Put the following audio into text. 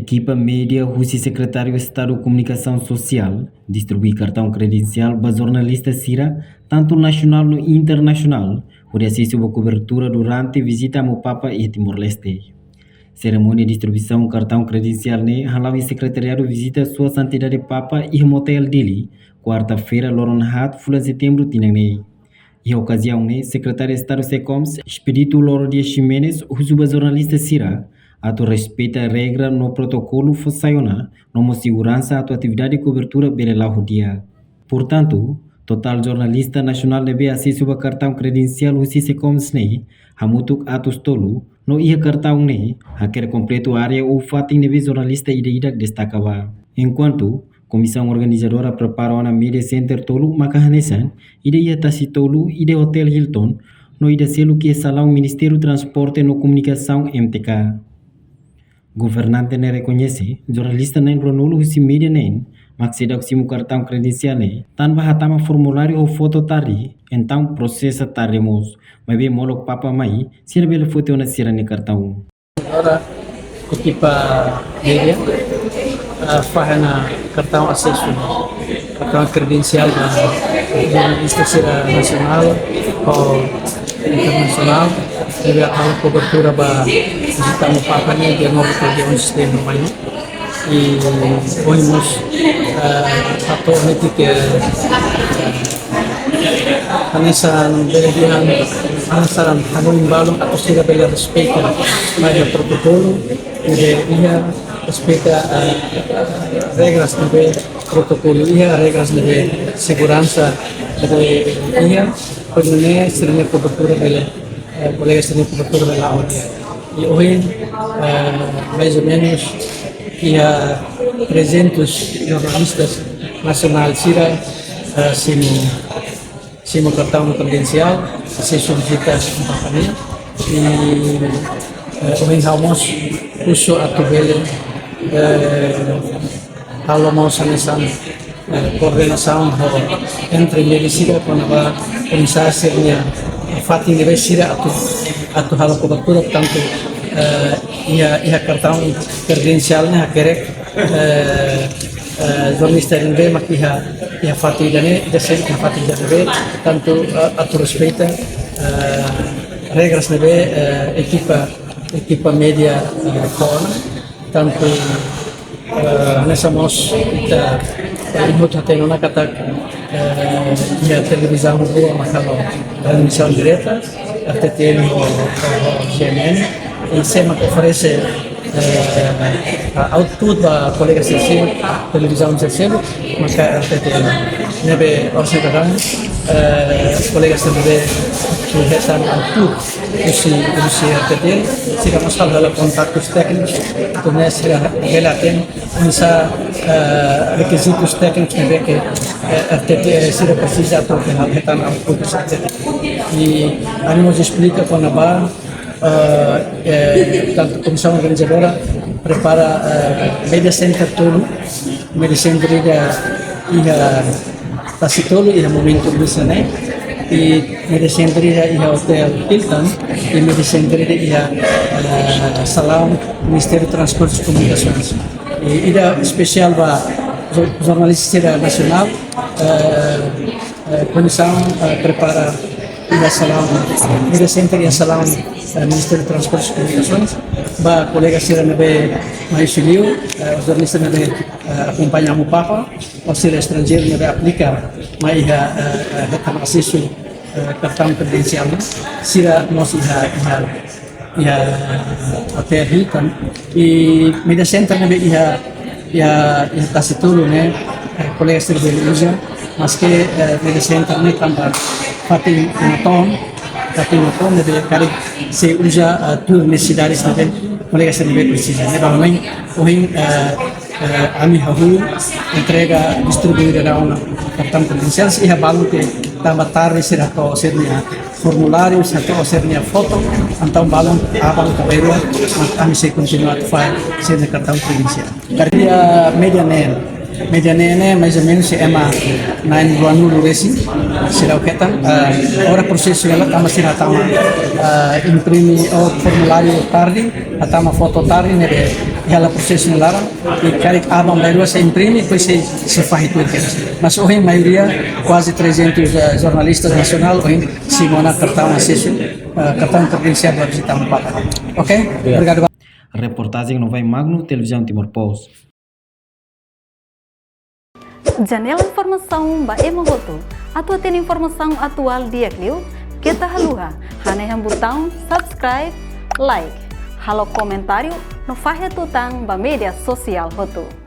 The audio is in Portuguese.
Equipa média Rússia Secretário de Estado de Comunicação Social distribui cartão credencial para jornalista Sira, tanto nacional como internacional, por acesso à cobertura durante a visita ao Papa e Timor-Leste. Cerimônia de distribuição cartão credencial ne halau e secretariado visita sua santidade Papa e motel dele, quarta-feira, Loronhat, fula setembro, tinanei. E a ocasião ne, secretário de Estado Secoms, Expedito Loro Dias Ximenes, usuba jornalista Sira, ato respeita a regra no protocolo Fossaiona, numa segurança a atividade de cobertura bela dia. Portanto, total jornalista nacional deve acesso a cartão credencial UCC Comsnei, hamutuk atos tolu, no ia cartão ne, hacker completo área ou fatin deve jornalista ida destacava. Enquanto, comissão organizadora prepara na Media Center tolu makahanesan, ida ia tasi tolu ida Hotel Hilton, no ida selo que é salão Ministério do Transporte no Comunicação MTK. Governante ne reconhece, jornalista nem ronulo si media nem, mas se dá o cartão credencial ne, tanpa hatama formulário ou foto tari, então processa taremos, mas bem molok papa mai, se a bela foto na sira ne cartão. Agora, equipa media faz cartão acesso, cartão credencial da jornalista sira nacional ou internacional, deve haver cobertura para visitar o Papa ne dia 9 de setembro amanhã. E ouvimos atualmente que nessa nessa balong atau sila bela respeita mais o protocolo e ia respeita regras de protocolo e regras de segurança de ia porque seria cobertura bela colega seria cobertura bela audia e hoje mais ou menos ia 300 jornalistas nacionais Sira simo cartão credencial, acesso visita a companhia e hoje almoço uso a tubele almoço nessa coordenação entre medicina quando vai começar a ser minha fatin de Sira a tu hal cobertura portanto ia cartão credencial ne hakerek jornalista de maki ia fatin dane desse que fatin dane tanto a tu respeita regras de equipa media corona tanto nessa mos imut hateno na kata ia televisão boa makalo transmissão direta RTTN ou CNN e SEMA oferece output da colega Cecílio, televisão Cecílio, mas a RTTN nebe orçamentado, colega Cecílio que recebe output do RTTN, se vamos falar de contatos técnicos, então nesse relatem começar requisitos técnicos que RTTN se precisa para retar output do RTTN e a nos explica quando vai tanto a comissão organizadora prepara Media Center todo, Media Center ia pasti todo ia momento bisa né e Media Center ia Hotel Hilton e Media Center ia salão Ministério do Transporte e Comunicações e ida especial para jornalista nacional comissão prepara ia salão Media Center ia salão Ministério do Transporte e Comunicações, ba colega Sira nebe mais filho, os jornalistas nebe acompanhar o Papa, o Sira estrangeiro nebe aplica mais acesso cartão credencial, Sira nós ia até Hilton e Media Center nebe ia kasih tulo né, colega Sira nebe usa, mas que Media Center ne tambah fatin naton deve cari se usa tudo necessidades também colega se deve precisar né bem hoje ami hahu entrega distribuir da uma cartão credencial e a balão que tambah tarde será to sernya formulário será sernya foto então balão abang kabelo mas ami se continuar faz ser cartão credencial karya media nel Media nene mais ou menos é uma 9 do resi será o que tá ora processo ela tá mas será tá imprime o formulário tarde atama foto tarde né ela processo nela e cari abam da se imprime e depois se faz tudo mas hoje a maioria quase 300 jornalistas nacional hoje simona cartão acesso cartão credencial para visitar o Papa. Ok? Obrigado. Reportagem no Vai Magno, Televisão Timor Post. Janela informação ba Emogoto. Atua tem informação atual dia Clio. Kita haluha. Haneham botão subscribe, like. Halo comentário no Fahia Tutang ba media sosial Hoto.